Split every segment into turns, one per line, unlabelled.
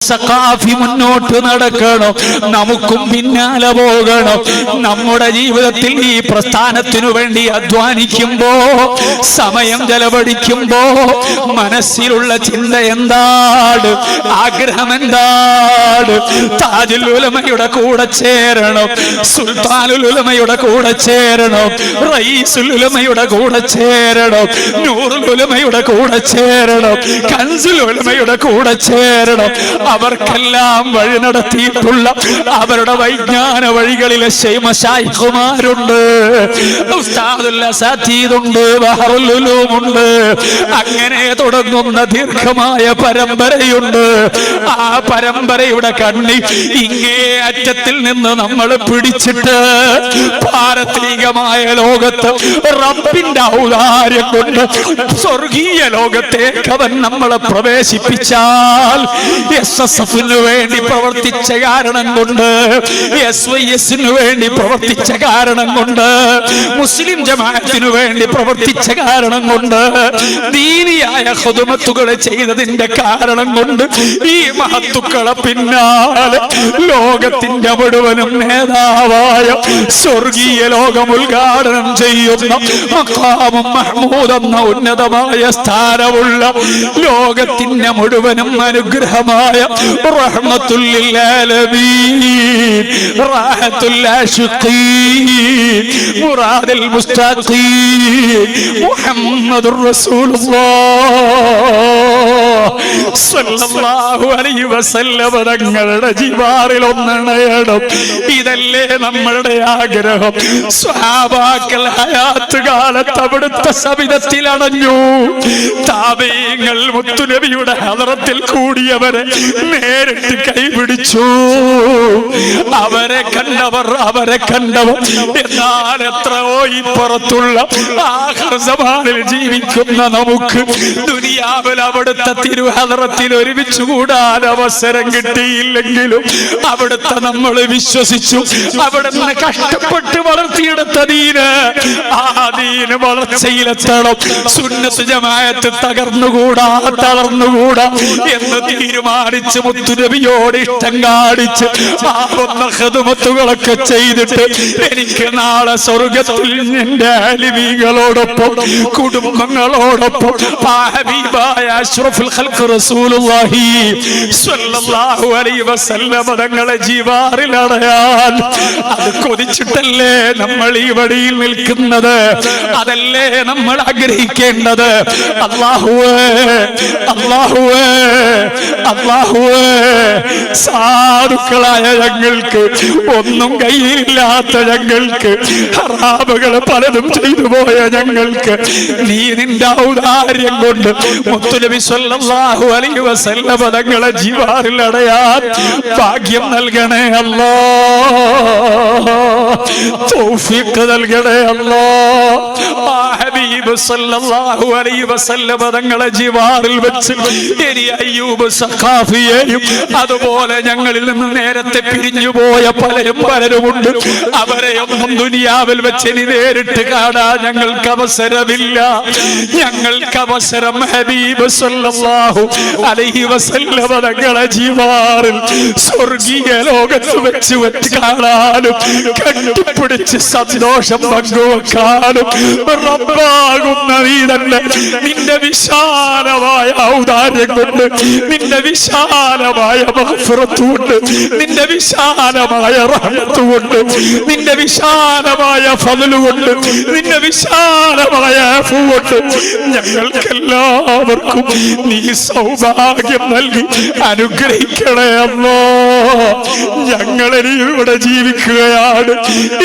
സഖാഫി മുന്നോട്ട് നടക്കണം, നമുക്കും പിന്നാലെ പോകണം. നമ്മുടെ ജീവിതത്തിൽ ഈ പ്രസ്ഥാനത്തിനു വേണ്ടി അധ്വാനിക്കുമ്പോ, സമയം ചെലവഴിക്കുമ്പോ മനസ്സിലുള്ള ചിന്ത എന്താണ്, ആഗ്രഹം എന്താണ്? താജുൽ ഉലമയുടെ കൂടെ ചേരണം, സുൽത്താനുൽ ഉലമയുടെ കൂടെ ചേരണം, റയീസുൽ ഉലമയുടെ കൂടെ ചേരണം, നൂറുൽ ഉലമയുടെ കൂടെ ചേരണം, കൻസുൽ ഉലമയുടെ കൂടെ ചേരണം. അവർക്കെല്ലാം വഴി നടത്തിയിട്ടുള്ള അവരുടെ വൈജ്ഞാന വഴികളിലെ ശൈഖുമാരുണ്ട്, ഉസ്താദുൽ അസാതീദുണ്ട്, ബഹറുൽ ഉലൂമുണ്ട്. അങ്ങനെ തുടങ്ങുന്ന ദീർഘമായ പരമ്പരയുണ്ട്. ആ പരമ്പരയുടെ കണ്ണി ഇങ്ങേ അറ്റത്തിൽ നിന്ന് നമ്മൾ പിടിച്ചിട്ട് പാരത്രികമായ ലോകത്ത് റബ്ബിന്റെ ഔദാര്യം കൊണ്ട് സ്വർഗീയ ലോകത്തേക്ക് അവൻ നമ്മളെ പ്രവേശിപ്പിച്ചാൽ SSFിന് വേണ്ടി പ്രവർത്തിച്ച കാരണം കൊണ്ട്, SYSന് വേണ്ടി പ്രവർത്തിച്ച കാരണം കൊണ്ട്, മുസ്ലിം ജമാഅത്തിനു വേണ്ടി പ്രവർത്തിച്ച കാരണം കൊണ്ട്, ദീനിയായ ഖുദ്മത്തുകൾ ചെയ്തതിന്റെ കാരണം കൊണ്ട് ഈ മഹത്തുക്കളെ പിന്നാലെ ലോകത്തിന്റെ മുഴുവനും നേതാവായ സ്വർഗീയ ലോകം ഉദ്ഘാടനം ചെയ്യുന്ന മഖാമും മഹ്മൂദ് എന്ന ഉന്നതമായ സ്ഥാനമുള്ള ലോകത്തിന്റെ മുഴുവനും അനുഗ്രഹമായ റഹ്മത്തുൽ ലിൽ ആലമീൻ, റാഹത്തുൽ ആശിഖീൻ, മുറാദുൽ മുസ്തഖീൻ മുഹമ്മദുർ റസൂലുള്ളാഹ് സ്വല്ലല്ലാഹു അലൈഹി വസല്ലം തങ്ങളുടെ ജിവാറിൽ ഒന്നണയണം. ഇതല്ലേ നമ്മളുടെ ആഗ്രഹം. സ്വഹാബാക്കൾ ഹയാത്ത് കാലത്ത് അവിടുത്തെ സവിധത്തിൽ അടഞ്ഞു. താബഈങ്ങൾ മുത്തുനബിയുടെ ഹദറത്തിൽ കൂടിയവരെ നേരിട്ട് കൈപിടിച്ചു. അവരെ കണ്ടവർ എന്നാൽ എത്രയോ ഇപ്പുറത്തുള്ള ആഖിർ സമാനിൽ ജീവിക്കുന്ന നമുക്ക് ദുനിയാവിൽ അവിടുത്തെ തിരുഹദറത്തിൽ ഒരുമിച്ച് കൂടാൻ അവസരം കിട്ടിയില്ലെങ്കിലും അവിടുത്തെ നമ്മൾ വിശ്വസിച്ചു. അവിടുന്ന് കഷ്ടപ്പെട്ട് വളർത്തിയെടുത്ത ദീന്, ആ ദീന് വളർച്ചയിലെത്തണം. സുന്നത്ത് ജമാഅത്ത് തകർന്നുകൂടാ എന്ന് തീരുമാനിച്ച് മുത്തുനബിയോട് ഇഷ്ടം കാണിച്ച് പാപന്ന ഖിദ്മത്തുകളൊക്കെ ചെയ്തിട്ട് എനിക്ക് നാളെ സ്വർഗ്ഗത്തിൽ എന്റെ അലിമീങ്ങളോടൊപ്പം കുടുംബങ്ങളോടൊപ്പം ഹബീബായ അഷ്റഫുൽ ഖൽഖ് റസൂലുള്ളാഹി സ്വല്ലല്ലാഹു അലൈഹി വസല്ലം തങ്ങളെ ജിവാറിൽ അടയാൻ അത് കൊതിച്ചിട്ടല്ലേ നമ്മൾ ഈ വഴിയിൽ നിൽക്കുന്നത്. അതല്ലേ നമ്മൾ ആഗ്രഹിക്കേണ്ടത്. അല്ലാഹുവേ സാധുക്കളായ ഞങ്ങൾക്ക്, ഒന്നും കയ്യിലില്ലാത്ത ഞങ്ങൾക്ക്, ഹറാമുകൾ പലതും ചെയ്തു പോയ ഞങ്ങൾക്ക് നീ നിന്റെ ഔദാര്യം കൊണ്ട് മുത്തുനബി സ്വല്ലല്ലാഹു അലൈഹി വസല്ലം തങ്ങളെ ജിവാറിൽ അടയാൻ ഭാഗ്യം നൽകണേ അല്ലാഹ്, തൗഫീഖ് നൽകണേ അല്ലാഹ്. ഹബീബ് സ്വല്ലല്ലാഹു അലൈഹി വസല്ലം തങ്ങളെ ജിവാറിൽ വെച്ച് ഇനി അയ്യൂബ് സഖാഫിയെയും അതുപോലെ ഞങ്ങളിൽ നിന്ന് നേരത്തെ പിരിഞ്ഞുപോയ പലരുമുണ്ട്. അവരെയൊന്നും ദുനിയാവിൽ വെച്ച് ഇനി നേരിട്ട് കാണാൻ ഞങ്ങൾക്ക് അവസരമില്ല. ഞങ്ങൾക്ക് അവസരം ഹബീബ് സ്വല്ലല്ലാഹു അലൈഹി വസല്ലം തങ്ങളെ ജിവാറിൽ സ്വർഗീയ ലോകത്ത് വെച്ച് കാണാനും കെട്ടിപ്പിടിച്ച് സന്തോഷം പങ്കുവെക്കാനും റബ്ബാകുന്ന നീ തന്നെ നിന്റെ വിശാലമായ ഔദാര്യം കൊണ്ട്, നിന്റെ വിശാലമായ മഗ്ഫിറത്ത് കൊണ്ട്, നിന്റെ വിശാലമായ റഹ്മത്ത് കൊണ്ട്, നിന്റെ വിശാലമായ ഫദ്ല് കൊണ്ട്, നിന്റെ വിശാലമായ അഫ്വ് കൊണ്ട് ഞങ്ങൾക്കെല്ലാവർക്കും നീ സൗഭാഗ്യം നൽകി അനുഗ്രഹിക്കണേ അല്ലാഹ്. ഞങ്ങളിനി ഇവിടെ ജീവിക്കുകയാണ്.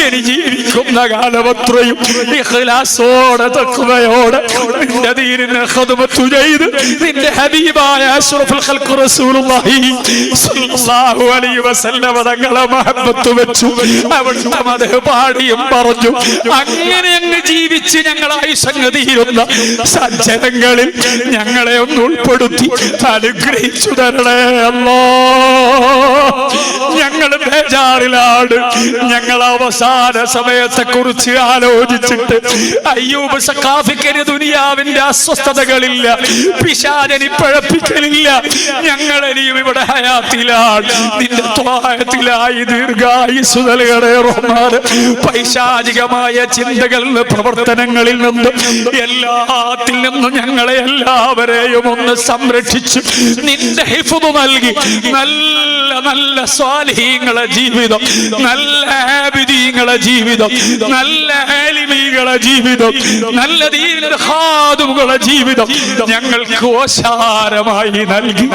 ഇനി ജീവിക്കുന്ന കാലമത്രയും ഇഖ്ലാസോടെ തഖ്വയോടെ നിന്റെ ദീനിനെ ഖിദ്മത്ത് ചെയ്ത് നിന്റെ ഹബീബായ അഷ്റഫുൽ ഖൽഖ് റസൂലുള്ളാഹി സ്വല്ലല്ലാഹു അലൈഹി വസല്ലം തങ്ങളെ മഹബ്ബത്ത് വെച്ചു അവിടുത്തെ മദ്ഹ് പാടിയും പറഞ്ഞു. അങ്ങനെ അങ്ങ് ജീവിച്ച് ഞങ്ങളായി സംഗതിയിരുന്ന സജ്ജനങ്ങളിൽ ഞങ്ങളെ ഒന്ന് ഉൾപ്പെടുത്തി അനുഗ്രഹിച്ചു തരണേ അല്ലാഹ്. ഞങ്ങൾ ബേജാർ ബേജാറിലാണ്. ഞങ്ങൾ അവസാന സമയത്തെ കുറിച്ച് ആലോചിച്ചിട്ട് അയ്യൂബ് സഖാഫിക്കന് ദുനിയാവിന്റെ അസ്വസ്ഥതകളില്ല, പിശാചിനെ പഴപ്പിക്കലില്ല. ഞങ്ങൾ ഇനിയും ഇവിടെ ഹയാത്തിലാണ്, നിന്റെ ത്വാഅത്തിലായി ദീർഘായുസ്സ് നൽകണേ റഹ്മാൻ. പൈശാചികമായ ചിന്തകളിൽ, പ്രവർത്തനങ്ങളിൽ നിന്നും എല്ലാത്തിൽ നിന്നും ഞങ്ങളെ എല്ലാവരെയും ഒന്ന് സംരക്ഷിച്ചു നിന്റെ ഹിഫ്ദ് നൽകി നല്ല നല്ല സ്വാലിഹീങ്ങളെ ജീവിതം, നല്ല ആബിദീങ്ങളെ ജീവിതം, നല്ല ആലിമീങ്ങളെ ജീവിതം, നല്ല ദീനുൽ ഖാദിമുകളെ ജീവിതം ഞങ്ങൾക്ക് ഓശാരമായി നൽകി.